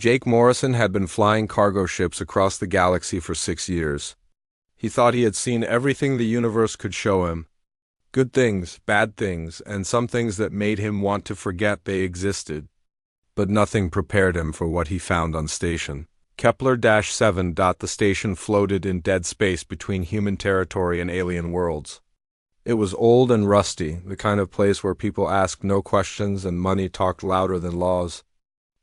Jake Morrison had been flying cargo ships across the galaxy for 6 years. He thought he had seen everything the universe could show him. Good things, bad things, and some things that made him want to forget they existed. But nothing prepared him for what he found on station. Kepler-7. The station floated in dead space between human territory and alien worlds. It was old and rusty, the kind of place where people asked no questions and money talked louder than laws.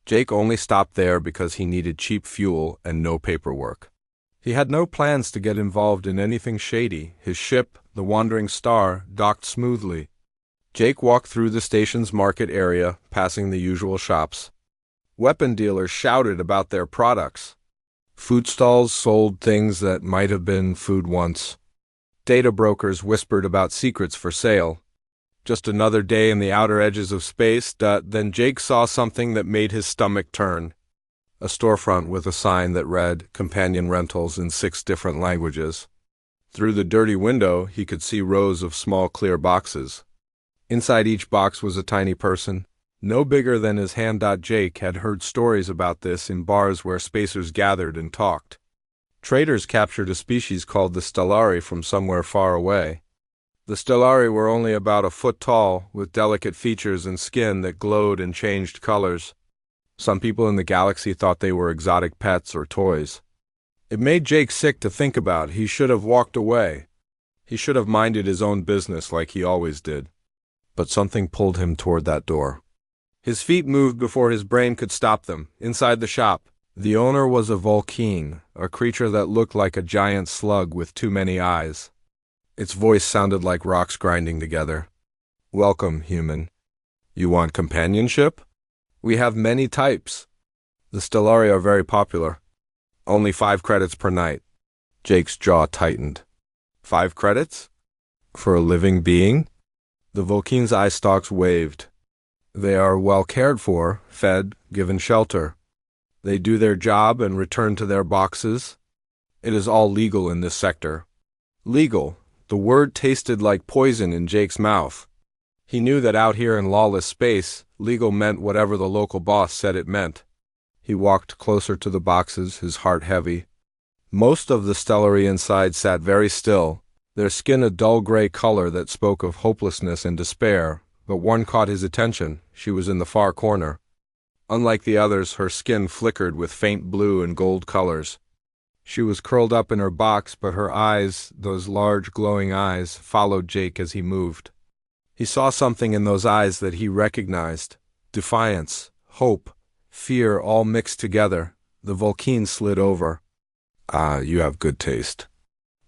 Jake only stopped there because he needed cheap fuel and no paperwork. He had no plans to get involved in anything shady. His ship, the Wandering Star, docked smoothly. Jake walked through the station's market area, passing the usual shops. Weapon dealers shouted about their products. Food stalls sold things that might have been food once. Data brokers whispered about secrets for sale. Just another day in the outer edges of space. Then Jake saw something that made his stomach turn. A storefront with a sign that read, "Companion Rentals" in 6 different languages. Through the dirty window, he could see rows of small clear boxes. Inside each box was a tiny person, no bigger than his hand. Jake had heard stories about this in bars where spacers gathered and talked. Traders captured a species called the Stellari from somewhere far away. The Stellari were only about a foot tall, with delicate features and skin that glowed and changed colors. Some people in the galaxy thought they were exotic pets or toys. It made Jake sick to think about. He should have walked away. He should have minded his own business like he always did. But something pulled him toward that door. His feet moved before his brain could stop them. Inside the shop, the owner was a Vulcane, a creature that looked like a giant slug with too many eyes. Its voice sounded like rocks grinding together. "Welcome, human. You want companionship? We have many types. The Stellari are very popular. Only 5 credits per night." Jake's jaw tightened. 5 credits? For a living being? The Vulcane's eye stalks waved. They are well cared for, fed, given shelter. They do their job and return to their boxes. It is all legal in this sector. Legal. The word tasted like poison in Jake's mouth. He knew that out here in lawless space, legal meant whatever the local boss said it meant. He walked closer to the boxes, his heart heavy. Most of the Stellari inside sat very still, their skin a dull gray color that spoke of hopelessness and despair, but one caught his attention. She was in the far corner. Unlike the others, her skin flickered with faint blue and gold colors. She was curled up in her box, but her eyes, those large glowing eyes, followed Jake as he moved. He saw something in those eyes that he recognized. Defiance, hope, fear all mixed together. The Vulcane slid over. "Ah, you have good taste.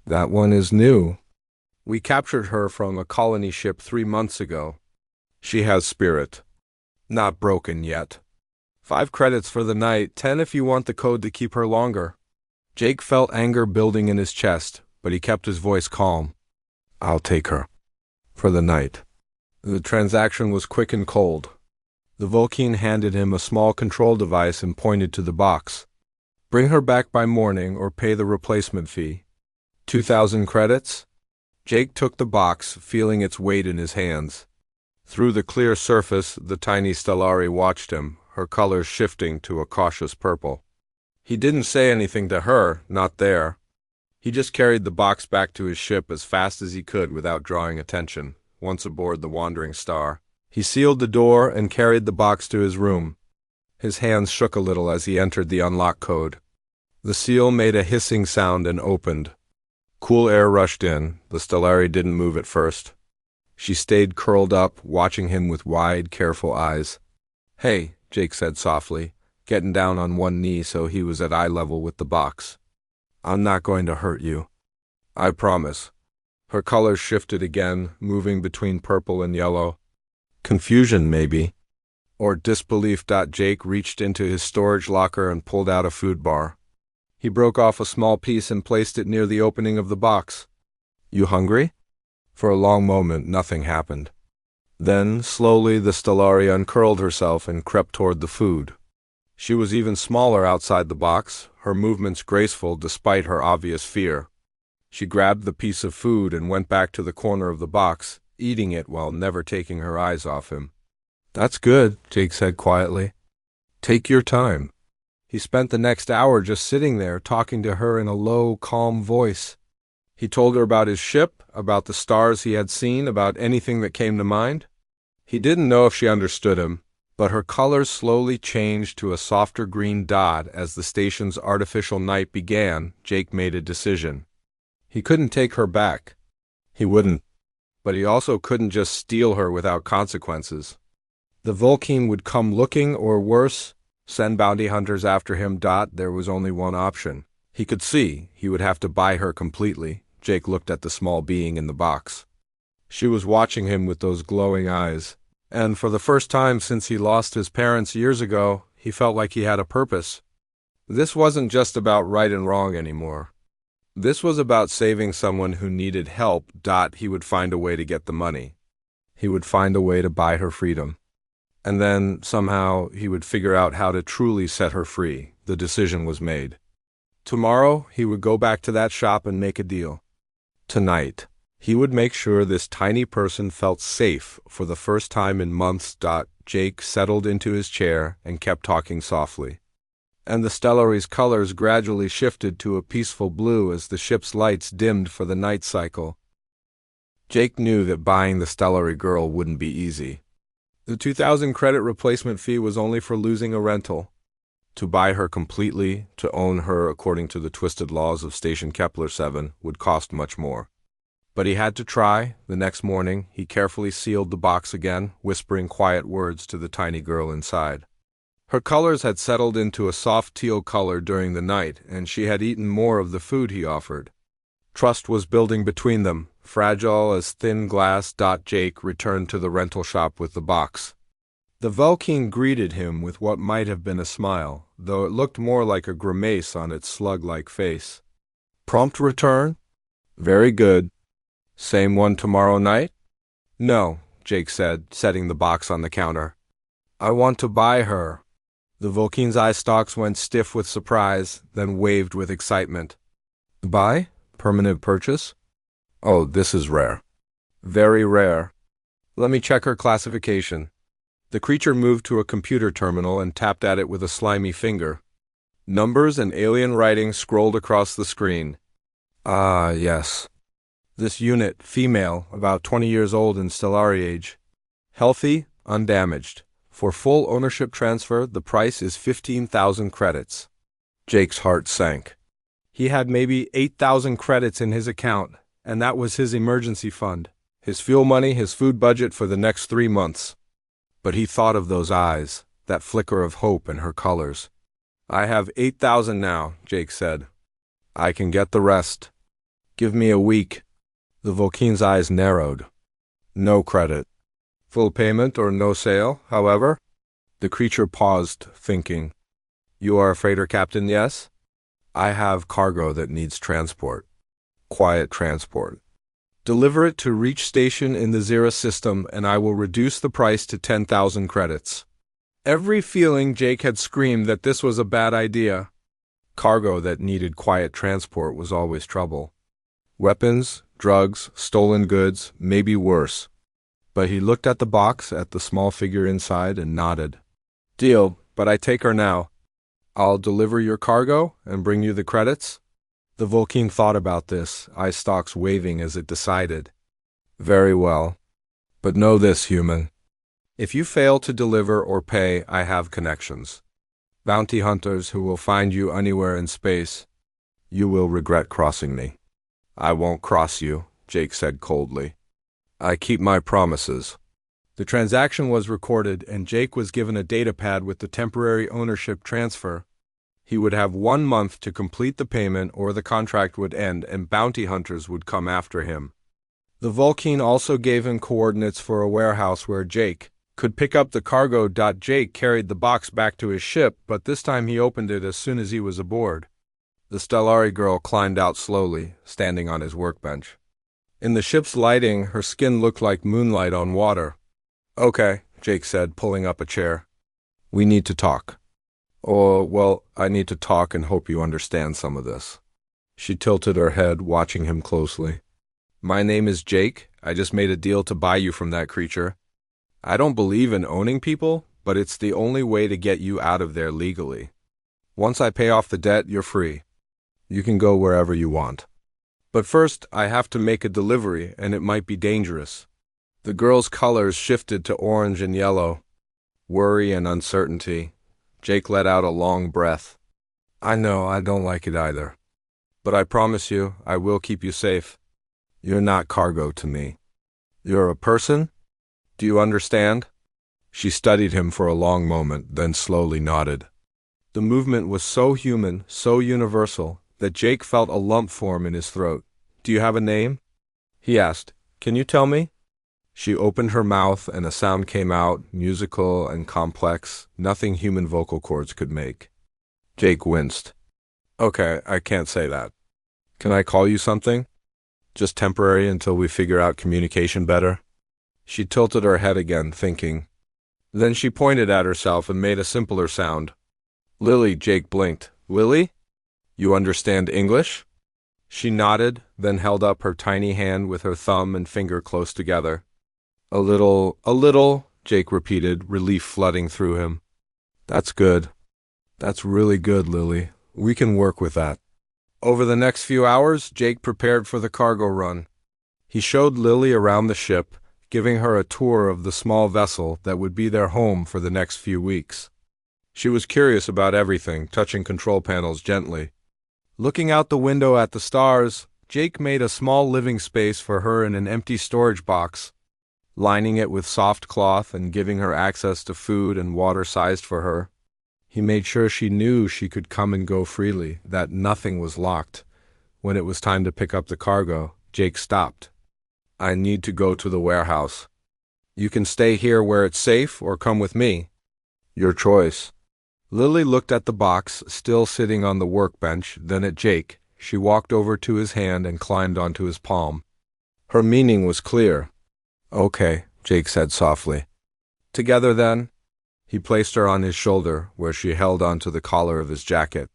That one is new. We captured her from a colony ship 3 months ago. She has spirit. Not broken yet. 5 credits for the night, 10 if you want the code to keep her longer." Jake felt anger building in his chest, but he kept his voice calm. "I'll take her. For the night." The transaction was quick and cold. The Vulcane handed him a small control device and pointed to the box. "Bring her back by morning or pay the replacement fee." 2,000 credits? Jake took the box, feeling its weight in his hands. Through the clear surface, the tiny Stellari watched him, her colors shifting to a cautious purple. He didn't say anything to her, not there. He just carried the box back to his ship as fast as he could without drawing attention. Once aboard the Wandering Star, he sealed the door and carried the box to his room. His hands shook a little as he entered the unlock code. The seal made a hissing sound and opened. Cool air rushed in. The Stellari didn't move at first. She stayed curled up, watching him with wide, careful eyes. "Hey," Jake said softly, getting down on one knee so he was at eye level with the box. "I'm not going to hurt you. I promise." Her colors shifted again, moving between purple and yellow. Confusion, maybe. Or disbelief. Jake reached into his storage locker and pulled out a food bar. He broke off a small piece and placed it near the opening of the box. "You hungry?" For a long moment, nothing happened. Then, slowly, the Stellari uncurled herself and crept toward the food. She was even smaller outside the box, her movements graceful despite her obvious fear. She grabbed the piece of food and went back to the corner of the box, eating it while never taking her eyes off him. "That's good," Jake said quietly. "Take your time." He spent the next hour just sitting there talking to her in a low, calm voice. He told her about his ship, about the stars he had seen, about anything that came to mind. He didn't know if she understood him, but her colors slowly changed to a softer green dot as the station's artificial night began. Jake made a decision. He couldn't take her back. He wouldn't. But he also couldn't just steal her without consequences. The Vulcan would come looking, or worse, send bounty hunters after him. There was only one option. He could see he would have to buy her completely. Jake looked at the small being in the box. She was watching him with those glowing eyes, and for the first time since he lost his parents years ago, he felt like he had a purpose. This wasn't just about right and wrong anymore. This was about saving someone who needed help. He would find a way to get the money. He would find a way to buy her freedom. And then, somehow, he would figure out how to truly set her free. The decision was made. Tomorrow, he would go back to that shop and make a deal. Tonight, he would make sure this tiny person felt safe for the first time in months. Jake settled into his chair and kept talking softly. And the Stellary's colors gradually shifted to a peaceful blue as the ship's lights dimmed for the night cycle. Jake knew that buying the Stellary girl wouldn't be easy. The 2,000 credit replacement fee was only for losing a rental. To buy her completely, to own her according to the twisted laws of Station Kepler 7, would cost much more. But he had to try. The next morning, he carefully sealed the box again, whispering quiet words to the tiny girl inside. Her colors had settled into a soft teal color during the night, and she had eaten more of the food he offered. Trust was building between them, fragile as thin glass. Jake returned to the rental shop with the box. The Vulcan greeted him with what might have been a smile, though it looked more like a grimace on its slug-like face. Prompt return? Very good. Same one tomorrow night? No, Jake said, setting the box on the counter. I want to buy her. The Vulcan's eye stalks went stiff with surprise, then waved with excitement. Buy? Permanent purchase? Oh, this is rare. Very rare. Let me check her classification. The creature moved to a computer terminal and tapped at it with a slimy finger. Numbers and alien writing scrolled across the screen. Ah, yes. This unit, female, about 20 years old in Stellari age. Healthy, undamaged. For full ownership transfer, the price is 15,000 credits. Jake's heart sank. He had maybe 8,000 credits in his account, and that was his emergency fund, his fuel money, his food budget for the next 3 months. But he thought of those eyes, that flicker of hope in her colors. I have 8,000 now, Jake said. I can get the rest. Give me a week. The Vulcan's eyes narrowed. No credit. Full payment or no sale, however? The creature paused, thinking. You are a freighter captain, yes? I have cargo that needs transport. Quiet transport. Deliver it to Reach Station in the Zera system, and I will reduce the price to 10,000 credits. Every feeling Jake had screamed that this was a bad idea. Cargo that needed quiet transport was always trouble. Weapons, drugs, stolen goods, maybe worse. But he looked at the box, at the small figure inside, and nodded. Deal, but I take her now. I'll deliver your cargo and bring you the credits. The Vulcan thought about this, eye stalks waving as it decided. Very well. But know this, human. If you fail to deliver or pay, I have connections. Bounty hunters who will find you anywhere in space. You will regret crossing me. I won't cross you, Jake said coldly. I keep my promises. The transaction was recorded, and Jake was given a datapad with the temporary ownership transfer. He would have 1 month to complete the payment or the contract would end and bounty hunters would come after him. The Vulcan also gave him coordinates for a warehouse where Jake could pick up the cargo. Jake carried the box back to his ship, but this time he opened it as soon as he was aboard. The Stellari girl climbed out slowly, standing on his workbench. In the ship's lighting, her skin looked like moonlight on water. Okay, Jake said, pulling up a chair. We need to talk. Oh, well, I need to talk and hope you understand some of this. She tilted her head, watching him closely. My name is Jake. I just made a deal to buy you from that creature. I don't believe in owning people, but it's the only way to get you out of there legally. Once I pay off the debt, you're free. You can go wherever you want. But first, I have to make a delivery, and it might be dangerous." The girl's colors shifted to orange and yellow. Worry and uncertainty. Jake let out a long breath. "I know, I don't like it either. But I promise you, I will keep you safe. You're not cargo to me. You're a person? Do you understand?" She studied him for a long moment, then slowly nodded. The movement was so human, so universal, that Jake felt a lump form in his throat. "Do you have a name?" he asked. "Can you tell me?" She opened her mouth and a sound came out, musical and complex, nothing human vocal cords could make. Jake winced. "Okay, I can't say that. Can I call you something? Just temporary until we figure out communication better?" She tilted her head again, thinking. Then she pointed at herself and made a simpler sound. "Lily," Jake blinked. "Lily? You understand English?" She nodded, then held up her tiny hand with her thumb and finger close together. A little, Jake repeated, relief flooding through him. "That's good. That's really good, Lily. We can work with that." Over the next few hours, Jake prepared for the cargo run. He showed Lily around the ship, giving her a tour of the small vessel that would be their home for the next few weeks. She was curious about everything, touching control panels gently. Looking out the window at the stars, Jake made a small living space for her in an empty storage box, lining it with soft cloth and giving her access to food and water sized for her. He made sure she knew she could come and go freely, that nothing was locked. When it was time to pick up the cargo, Jake stopped. "I need to go to the warehouse. You can stay here where it's safe or come with me. Your choice." Lily looked at the box, still sitting on the workbench, then at Jake. She walked over to his hand and climbed onto his palm. Her meaning was clear. "Okay," Jake said softly. "Together then?" He placed her on his shoulder, where she held onto the collar of his jacket.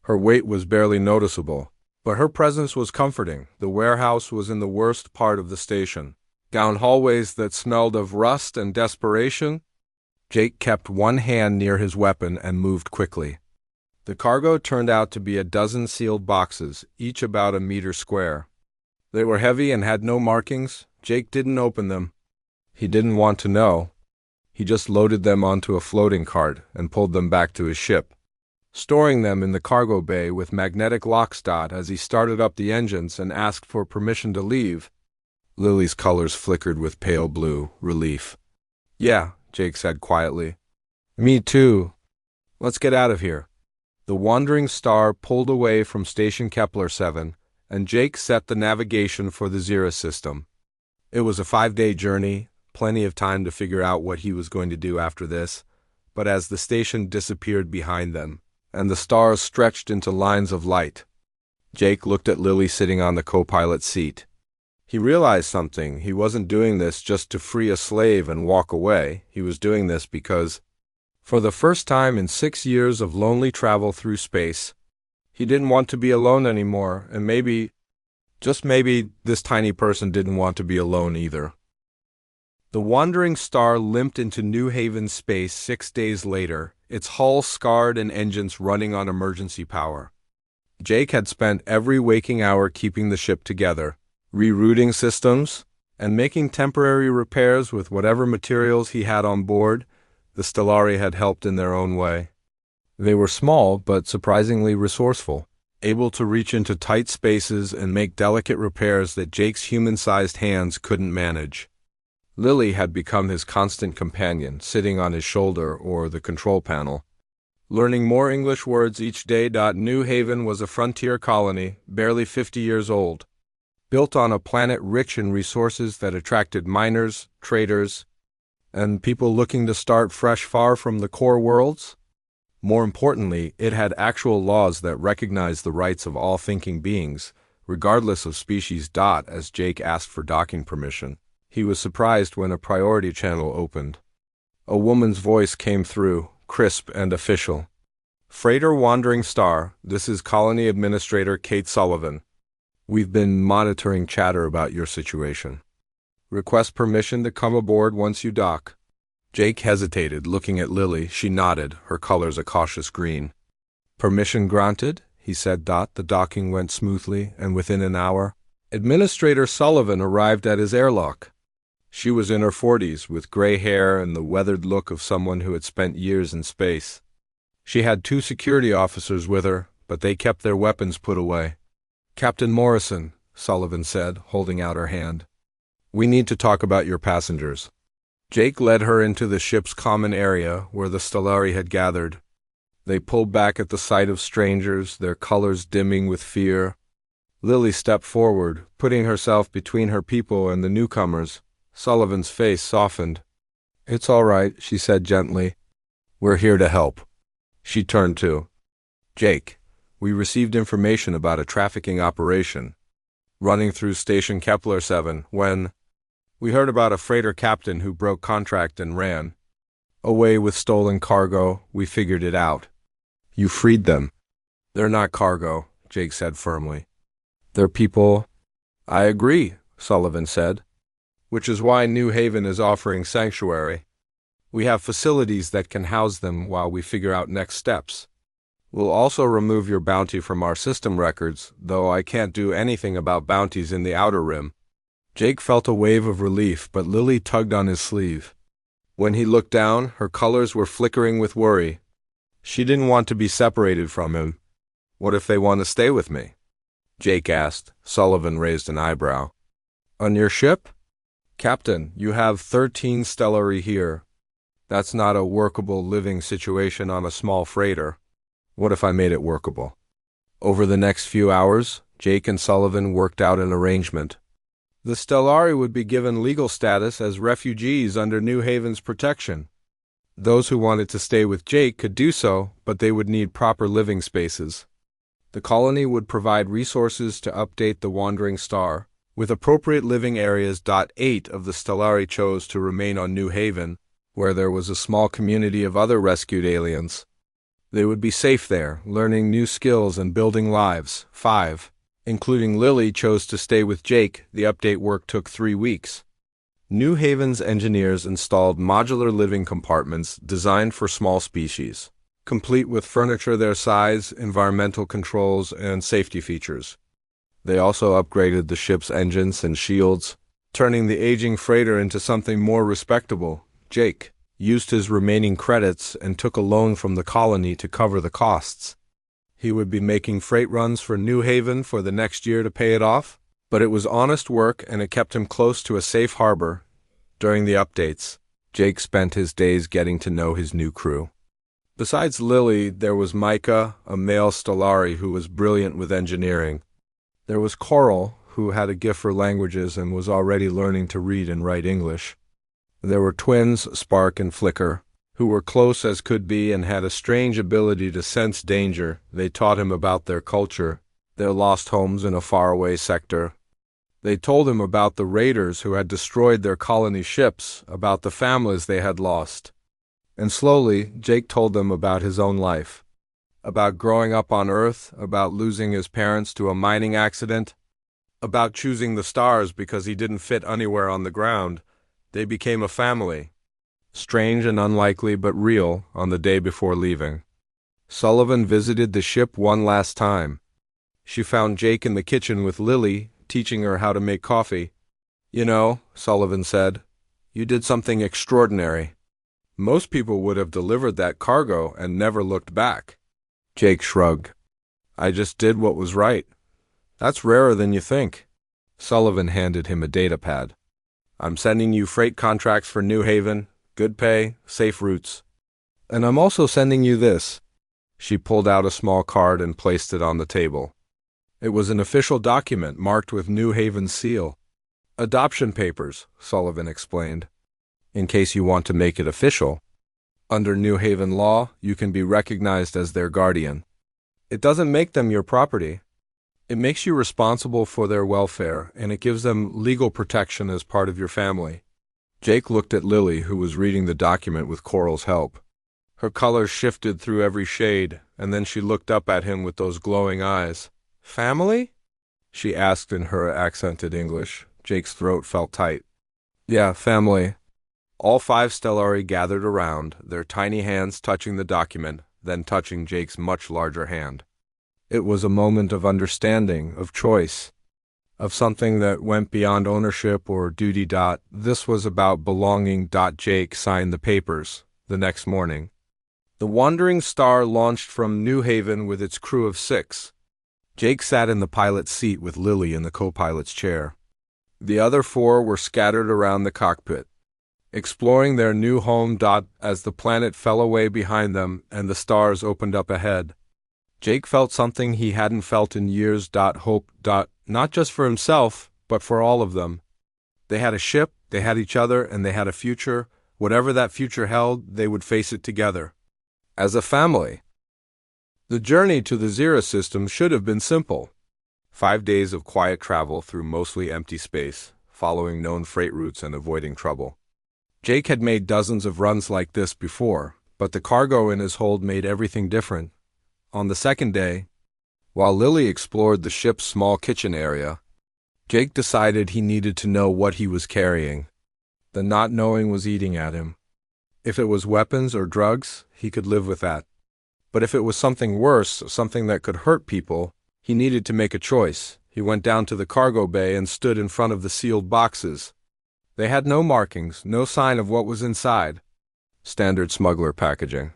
Her weight was barely noticeable, but her presence was comforting. The warehouse was in the worst part of the station. Down hallways that smelled of rust and desperation, Jake kept one hand near his weapon and moved quickly. The cargo turned out to be a dozen sealed boxes, each about a meter square. They were heavy and had no markings. Jake didn't open them. He didn't want to know. He just loaded them onto a floating cart and pulled them back to his ship, storing them in the cargo bay with magnetic locks. As he started up the engines and asked for permission to leave, Lily's colors flickered with pale blue, relief. "Yeah," Jake said quietly. "Me too. Let's get out of here." The wandering star pulled away from Station Kepler 7, and Jake set the navigation for the Zira system. It was a 5-day journey, plenty of time to figure out what he was going to do after this, but as the station disappeared behind them, and the stars stretched into lines of light, Jake looked at Lily sitting on the co-pilot seat. He realized something. He wasn't doing this just to free a slave and walk away. He was doing this because, for the first time in 6 years of lonely travel through space, he didn't want to be alone anymore, and maybe, just maybe, this tiny person didn't want to be alone either. The wandering star limped into New Haven space 6 days later, its hull scarred and engines running on emergency power. Jake had spent every waking hour keeping the ship together, rerouting systems, and making temporary repairs with whatever materials he had on board. The Stellari had helped in their own way. They were small but surprisingly resourceful, able to reach into tight spaces and make delicate repairs that Jake's human-sized hands couldn't manage. Lily had become his constant companion, sitting on his shoulder or the control panel, learning more English words each day. New Haven was a frontier colony, barely 50 years old, built on a planet rich in resources that attracted miners, traders, and people looking to start fresh far from the core worlds. More importantly, it had actual laws that recognized the rights of all thinking beings, regardless of species. As Jake asked for docking permission, he was surprised when a priority channel opened. A woman's voice came through, crisp and official. "Freighter Wandering Star, this is Colony Administrator Kate Sullivan. We've been monitoring chatter about your situation. Request permission to come aboard once you dock." Jake hesitated, looking at Lily. She nodded, her colors a cautious green. Permission granted, he said. The docking went smoothly, and within an hour, Administrator Sullivan arrived at his airlock. She was in her 40s, with gray hair and the weathered look of someone who had spent years in space. She had 2 security officers with her, but they kept their weapons put away. "Captain Morrison," Sullivan said, holding out her hand. "We need to talk about your passengers." Jake led her into the ship's common area where the Stellari had gathered. They pulled back at the sight of strangers, their colors dimming with fear. Lily stepped forward, putting herself between her people and the newcomers. Sullivan's face softened. "It's all right," she said gently. "We're here to help." She turned to Jake. "We received information about a trafficking operation running through Station Kepler 7 when we heard about a freighter captain who broke contract and ran away with stolen cargo. We figured it out. You freed them." "They're not cargo," Jake said firmly. "They're people." "I agree," Sullivan said, "which is why New Haven is offering sanctuary. We have facilities that can house them while we figure out next steps. We'll also remove your bounty from our system records, though I can't do anything about bounties in the Outer Rim." Jake felt a wave of relief, but Lily tugged on his sleeve. When he looked down, her colors were flickering with worry. She didn't want to be separated from him. "What if they want to stay with me?" Jake asked. Sullivan raised an eyebrow. "On your ship?" "Captain, you have 13 Stellari here. That's not a workable living situation on a small freighter." "What if I made it workable?" Over the next few hours, Jake and Sullivan worked out an arrangement. The Stellari would be given legal status as refugees under New Haven's protection. Those who wanted to stay with Jake could do so, but they would need proper living spaces. The colony would provide resources to update the Wandering Star, with appropriate living areas. 8 of the Stellari chose to remain on New Haven, where there was a small community of other rescued aliens. They would be safe there, learning new skills and building lives. 5, including Lily, chose to stay with Jake. The update work took 3 weeks. New Haven's engineers installed modular living compartments designed for small species, complete with furniture their size, environmental controls, and safety features. They also upgraded the ship's engines and shields, turning the aging freighter into something more respectable. Jake used his remaining credits and took a loan from the colony to cover the costs. He would be making freight runs for New Haven for the next year to pay it off, but it was honest work and it kept him close to a safe harbor. During the updates, Jake spent his days getting to know his new crew. Besides Lily, there was Micah, a male Stellari who was brilliant with engineering. There was Coral, who had a gift for languages and was already learning to read and write English. There were twins, Spark and Flicker, who were close as could be and had a strange ability to sense danger. They taught him about their culture, their lost homes in a faraway sector. They told him about the raiders who had destroyed their colony ships, about the families they had lost. And slowly, Jake told them about his own life, about growing up on Earth, about losing his parents to a mining accident, about choosing the stars because he didn't fit anywhere on the ground. They became a family, strange and unlikely but real, on the day before leaving. Sullivan visited the ship one last time. She found Jake in the kitchen with Lily, teaching her how to make coffee. "You know," Sullivan said, "you did something extraordinary. Most people would have delivered that cargo and never looked back." Jake shrugged. "I just did what was right. That's rarer than you think." Sullivan handed him a data pad. "I'm sending you freight contracts for New Haven, good pay, safe routes. And I'm also sending you this." She pulled out a small card and placed it on the table. It was an official document marked with New Haven's seal. "Adoption papers," Sullivan explained, "in case you want to make it official. Under New Haven law, you can be recognized as their guardian. It doesn't make them your property. It makes you responsible for their welfare, and it gives them legal protection as part of your family." Jake looked at Lily, who was reading the document with Coral's help. Her colors shifted through every shade, and then she looked up at him with those glowing eyes. "Family?" she asked in her accented English. Jake's throat felt tight. "Yeah, family." All 5 Stellari gathered around, their tiny hands touching the document. then touching Jake's much larger hand. It was a moment of understanding, of choice, of something that went beyond ownership or duty. This was about belonging. Jake signed the papers the next morning. The Wandering Star launched from New Haven with its crew of 6. Jake sat in the pilot's seat with Lily in the co-pilot's chair. The other 4 were scattered around the cockpit, exploring their new home. As the planet fell away behind them and the stars opened up ahead, Jake felt something he hadn't felt in years. Hope. Not just for himself, but for all of them. They had a ship, they had each other, and they had a future. Whatever that future held, they would face it together. As a family. The journey to the Zero system should have been simple. 5 days of quiet travel through mostly empty space, following known freight routes and avoiding trouble. Jake had made dozens of runs like this before, but the cargo in his hold made everything different. On the second day, while Lily explored the ship's small kitchen area, Jake decided he needed to know what he was carrying. The not knowing was eating at him. If it was weapons or drugs, he could live with that. But if it was something worse, something that could hurt people, he needed to make a choice. He went down to the cargo bay and stood in front of the sealed boxes. They had no markings, no sign of what was inside. Standard smuggler packaging.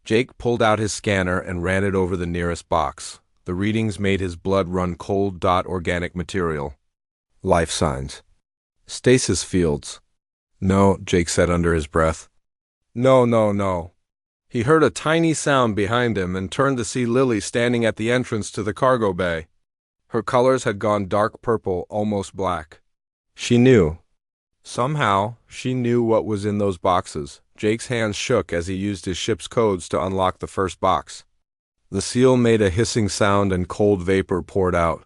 Jake pulled out his scanner and ran it over the nearest box. The readings made his blood run cold. Organic material. Life signs. Stasis fields. No, Jake said under his breath. No. He heard a tiny sound behind him and turned to see Lily standing at the entrance to the cargo bay. Her colors had gone dark purple, almost black. She knew. Somehow, she knew what was in those boxes. Jake's hands shook as he used his ship's codes to unlock the first box. The seal made a hissing sound and cold vapor poured out.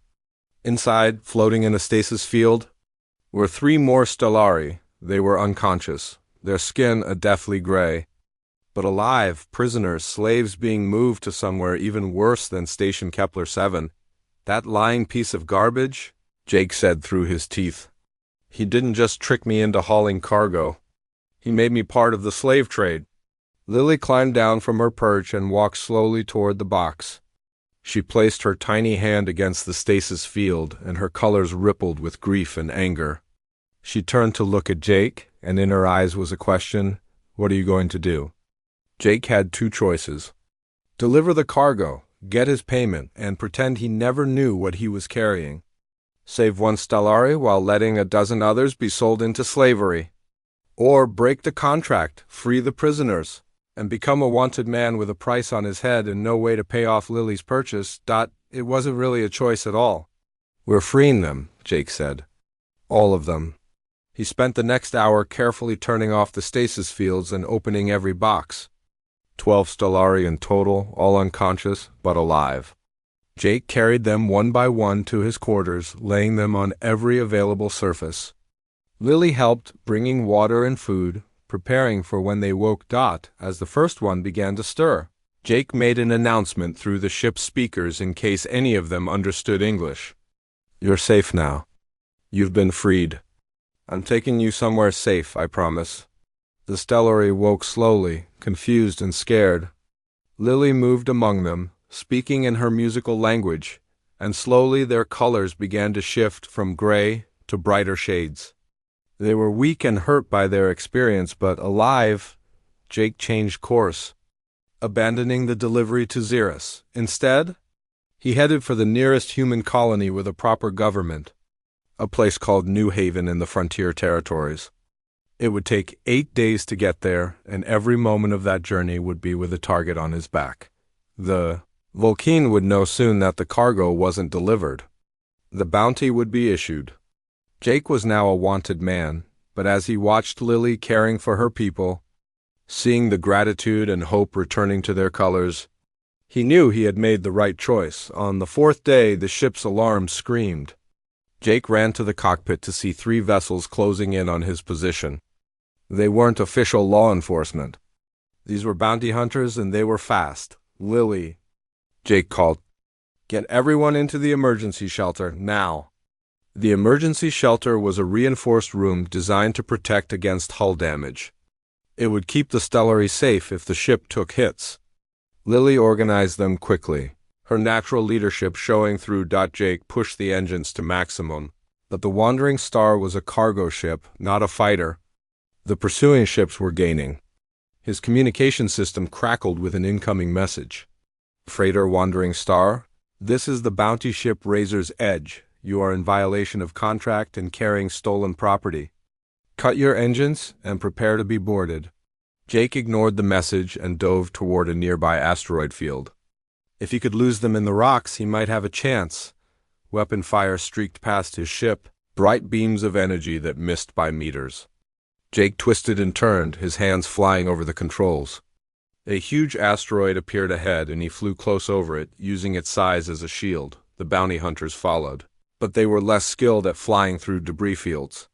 Inside, floating in a stasis field, were 3 more Stellari. They were unconscious, their skin a deathly gray. But alive, prisoners, slaves being moved to somewhere even worse than Station Kepler 7. That lying piece of garbage, Jake said through his teeth. He didn't just trick me into hauling cargo. He made me part of the slave trade. Lily climbed down from her perch and walked slowly toward the box. She placed her tiny hand against the stasis field, and her colors rippled with grief and anger. She turned to look at Jake, and in her eyes was a question. What are you going to do? Jake had 2 choices. Deliver the cargo, get his payment, and pretend he never knew what he was carrying. Save 1 Stellari while letting a dozen others be sold into slavery. Or break the contract, free the prisoners, and become a wanted man with a price on his head and no way to pay off Lily's purchase. It wasn't really a choice at all. We're freeing them, Jake said. All of them. He spent the next hour carefully turning off the stasis fields and opening every box. 12 Stellari in total, all unconscious, but alive. Jake carried them one by one to his quarters, laying them on every available surface. Lily helped, bringing water and food, preparing for when they woke. As the first one began to stir, Jake made an announcement through the ship's speakers in case any of them understood English. You're safe now. You've been freed. I'm taking you somewhere safe, I promise. The Stellari woke slowly, confused and scared. Lily moved among them, speaking in her musical language, and slowly their colors began to shift from gray to brighter shades. They were weak and hurt by their experience, but alive. Jake changed course, abandoning the delivery to Xeris. Instead, he headed for the nearest human colony with a proper government, a place called New Haven in the frontier territories. It would take 8 days to get there, and every moment of that journey would be with a target on his back. The Vulcan would know soon that the cargo wasn't delivered. The bounty would be issued. Jake was now a wanted man, but as he watched Lily caring for her people, seeing the gratitude and hope returning to their colors, he knew he had made the right choice. On the 4th day, the ship's alarm screamed. Jake ran to the cockpit to see 3 vessels closing in on his position. They weren't official law enforcement. These were bounty hunters, and they were fast. Lily, Jake called, get everyone into the emergency shelter, now. The emergency shelter was a reinforced room designed to protect against hull damage. It would keep the Stellari safe if the ship took hits. Lily organized them quickly, her natural leadership showing through. Jake pushed the engines to maximum, but the Wandering Star was a cargo ship, not a fighter. The pursuing ships were gaining. His communication system crackled with an incoming message. Freighter Wandering Star, this is the bounty ship Razor's Edge. You are in violation of contract and carrying stolen property. Cut your engines and prepare to be boarded. Jake ignored the message and dove toward a nearby asteroid field. If he could lose them in the rocks, he might have a chance. Weapon fire streaked past his ship, bright beams of energy that missed by meters. Jake twisted and turned, his hands flying over the controls. A huge asteroid appeared ahead, and he flew close over it, using its size as a shield. The bounty hunters followed, but they were less skilled at flying through debris fields.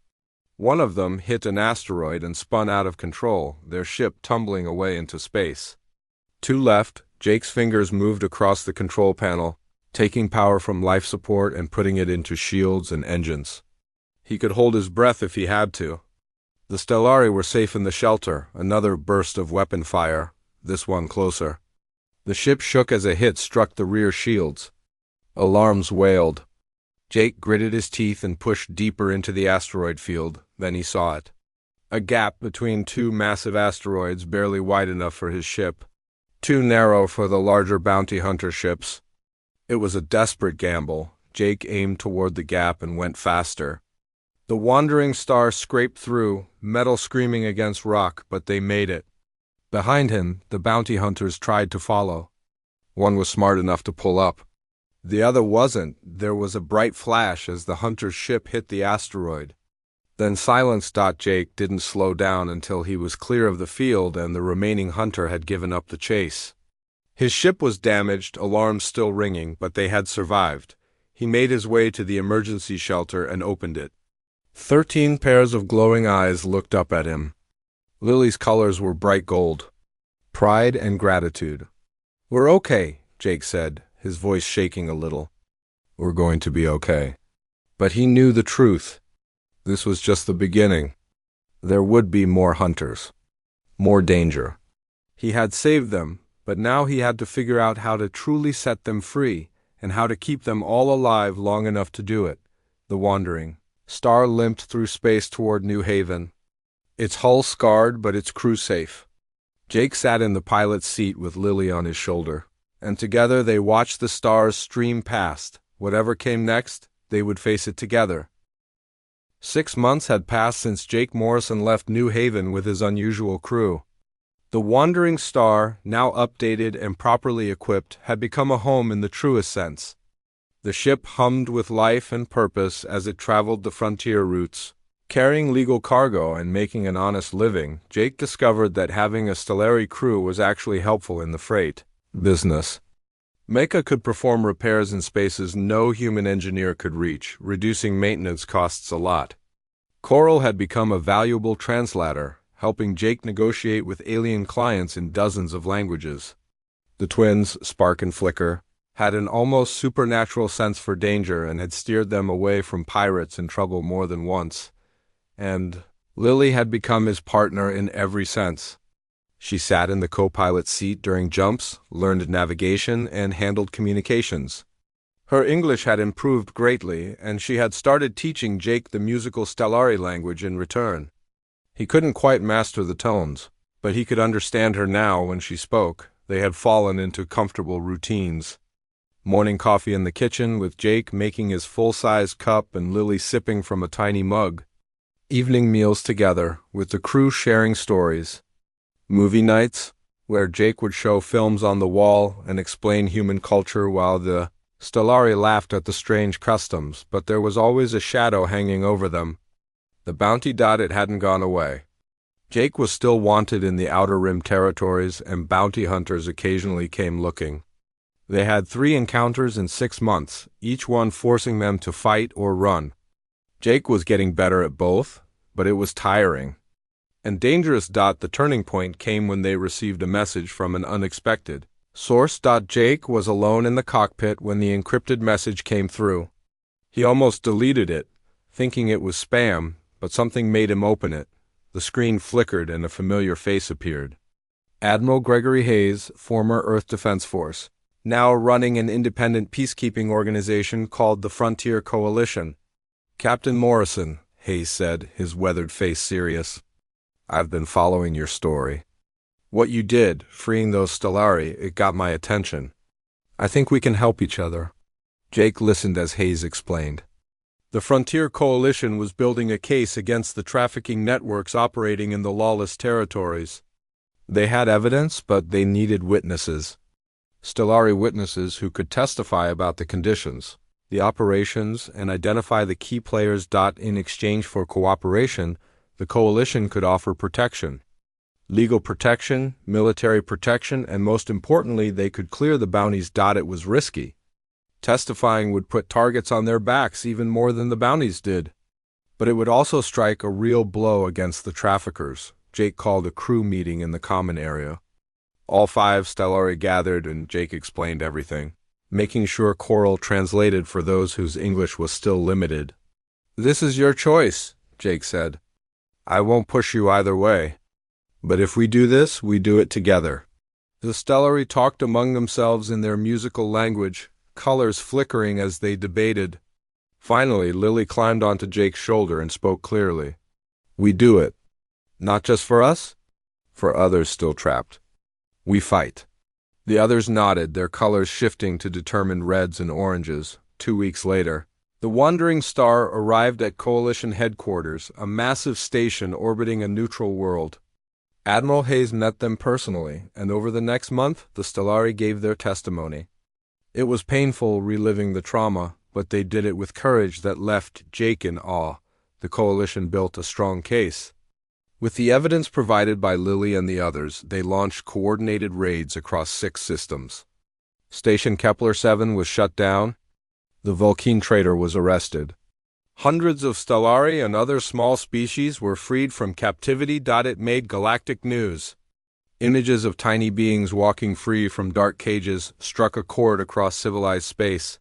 One of them hit an asteroid and spun out of control, their ship tumbling away into space. To left, Jake's fingers moved across the control panel, taking power from life support and putting it into shields and engines. He could hold his breath if he had to. The Stellari were safe in the shelter, another burst of weapon fire, this one closer. The ship shook as a hit struck the rear shields. Alarms wailed. Jake gritted his teeth and pushed deeper into the asteroid field, then he saw it. A gap between two massive asteroids barely wide enough for his ship, too narrow for the larger bounty hunter ships. It was a desperate gamble. Jake aimed toward the gap and went faster. The Wandering Star scraped through, metal screaming against rock, but they made it. Behind him, the bounty hunters tried to follow. One was smart enough to pull up. The other wasn't. There was a bright flash as the hunter's ship hit the asteroid. Then silence. Jake didn't slow down until he was clear of the field and the remaining hunter had given up the chase. His ship was damaged, alarms still ringing, but they had survived. He made his way to the emergency shelter and opened it. 13 pairs of glowing eyes looked up at him. Lily's colors were bright gold. Pride and gratitude. "We're okay," Jake said, his voice shaking a little. "We're going to be okay." But he knew the truth. This was just the beginning. There would be more hunters. More danger. He had saved them, but now he had to figure out how to truly set them free, and how to keep them all alive long enough to do it. The Wandering Star limped through space toward New Haven. Its hull scarred, but its crew safe. Jake sat in the pilot's seat with Lily on his shoulder, and together they watched the stars stream past. Whatever came next, they would face it together. 6 months had passed since Jake Morrison left New Haven with his unusual crew. The Wandering Star, now updated and properly equipped, had become a home in the truest sense. The ship hummed with life and purpose as it traveled the frontier routes. Carrying legal cargo and making an honest living, Jake discovered that having a Stellari crew was actually helpful in the freight business. Mecha could perform repairs in spaces no human engineer could reach, reducing maintenance costs a lot. Coral had become a valuable translator, helping Jake negotiate with alien clients in dozens of languages. The twins, Spark and Flicker, had an almost supernatural sense for danger and had steered them away from pirates in trouble more than once. And Lily had become his partner in every sense. She sat in the co-pilot seat during jumps, learned navigation, and handled communications. Her English had improved greatly, and she had started teaching Jake the musical Stellari language in return. He couldn't quite master the tones, but he could understand her now when she spoke. They had fallen into comfortable routines. Morning coffee in the kitchen, with Jake making his full-size cup and Lily sipping from a tiny mug. Evening meals together, with the crew sharing stories. Movie nights, where Jake would show films on the wall and explain human culture while the Stellari laughed at the strange customs, but there was always a shadow hanging over them. The bounty. It hadn't gone away. Jake was still wanted in the Outer Rim territories, and bounty hunters occasionally came looking. They had 3 encounters in 6 months, each one forcing them to fight or run. Jake was getting better at both, but it was tiring. And dangerous. The turning point came when they received a message from an unexpected source. Jake was alone in the cockpit when the encrypted message came through. He almost deleted it, thinking it was spam, but something made him open it. The screen flickered and a familiar face appeared. Admiral Gregory Hayes, former Earth Defense Force, now running an independent peacekeeping organization called the Frontier Coalition. Captain Morrison, Hayes said, his weathered face serious. I've been following your story. What you did, freeing those Stellari, it got my attention. I think we can help each other. Jake listened as Hayes explained. The Frontier Coalition was building a case against the trafficking networks operating in the lawless territories. They had evidence, but they needed witnesses. Stellari witnesses who could testify about the conditions, the operations, and identify the key players. In exchange for cooperation, the coalition could offer protection. Legal protection, military protection, and most importantly, they could clear the bounties. It was risky. Testifying would put targets on their backs even more than the bounties did. But it would also strike a real blow against the traffickers. Jake called a crew meeting in the common area. All 5 Stellari gathered and Jake explained everything, making sure Coral translated for those whose English was still limited. This is your choice, Jake said. I won't push you either way. But if we do this, we do it together. The Stellari talked among themselves in their musical language, colors flickering as they debated. Finally, Lily climbed onto Jake's shoulder and spoke clearly. We do it. Not just for us? For others still trapped. We fight. The others nodded, their colors shifting to determined reds and oranges. 2 weeks later, the Wandering Star arrived at Coalition headquarters, a massive station orbiting a neutral world. Admiral Hayes met them personally, and over the next month, the Stellari gave their testimony. It was painful reliving the trauma, but they did it with courage that left Jake in awe. The Coalition built a strong case. With the evidence provided by Lily and the others, they launched coordinated raids across 6 systems. Station Kepler 7 was shut down. The Vulcan trader was arrested. Hundreds of Stellari and other small species were freed from captivity. It made galactic news. Images of tiny beings walking free from dark cages struck a chord across civilized space.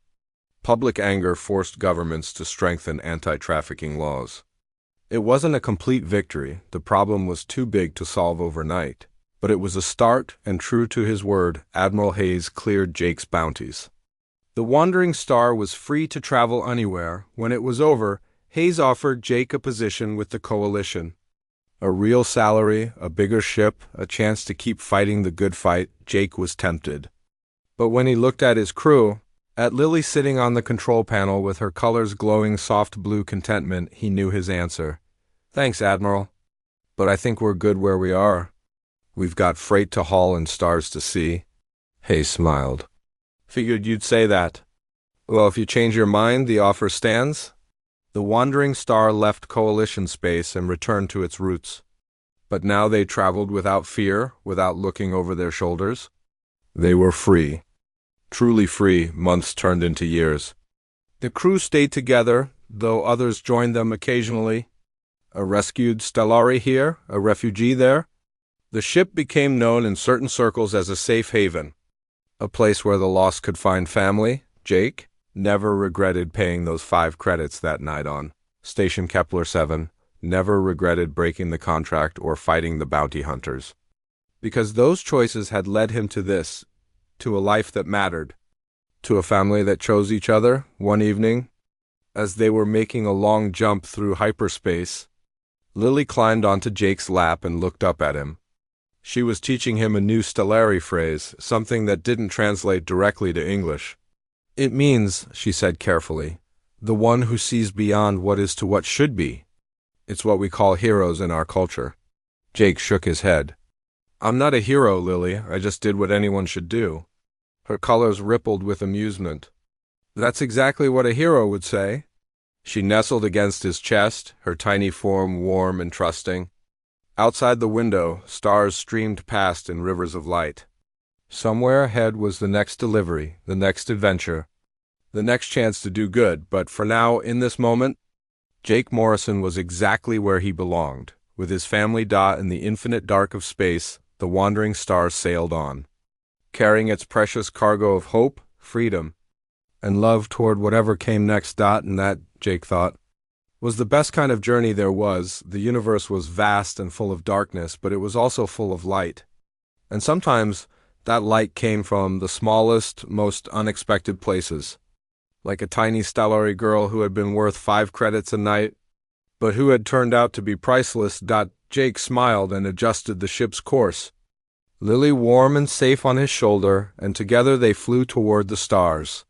Public anger forced governments to strengthen anti-trafficking laws. It wasn't a complete victory. The problem was too big to solve overnight. But it was a start, and true to his word, Admiral Hayes cleared Jake's bounties. The Wandering Star was free to travel anywhere. When it was over, Hayes offered Jake a position with the Coalition. A real salary, a bigger ship, a chance to keep fighting the good fight. Jake was tempted. But when he looked at his crew, at Lily sitting on the control panel with her colors glowing soft blue contentment, he knew his answer. Thanks, Admiral. But I think we're good where we are. We've got freight to haul and stars to see. Hayes smiled. Figured you'd say that. Well, if you change your mind, the offer stands. The Wandering Star left Coalition space and returned to its roots. But now they traveled without fear, without looking over their shoulders. They were free. Truly free. Months turned into years. The crew stayed together, though others joined them occasionally. A rescued Stellari here, a refugee there. The ship became known in certain circles as a safe haven. A place where the lost could find family. Jake never regretted paying those 5 credits that night on Station Kepler 7, never regretted breaking the contract or fighting the bounty hunters. Because those choices had led him to this, to a life that mattered, to a family that chose each other. One evening, as they were making a long jump through hyperspace, Lily climbed onto Jake's lap and looked up at him. She was teaching him a new Stellari phrase, something that didn't translate directly to English. It means, she said carefully, the one who sees beyond what is to what should be. It's what we call heroes in our culture. Jake shook his head. I'm not a hero, Lily. I just did what anyone should do. Her colors rippled with amusement. That's exactly what a hero would say. She nestled against his chest, her tiny form warm and trusting. Outside the window, stars streamed past in rivers of light. Somewhere ahead was the next delivery, the next adventure, the next chance to do good, but for now, in this moment, Jake Morrison was exactly where he belonged. With his family in the infinite dark of space, the Wandering Star sailed on, carrying its precious cargo of hope, freedom, and love toward whatever came next. And that, Jake thought, was the best kind of journey there was. The universe was vast and full of darkness, but it was also full of light. And sometimes that light came from the smallest, most unexpected places, like a tiny Stellari girl who had been worth 5 credits a night, but who had turned out to be priceless. Jake smiled and adjusted the ship's course, Lily warm and safe on his shoulder, and together they flew toward the stars.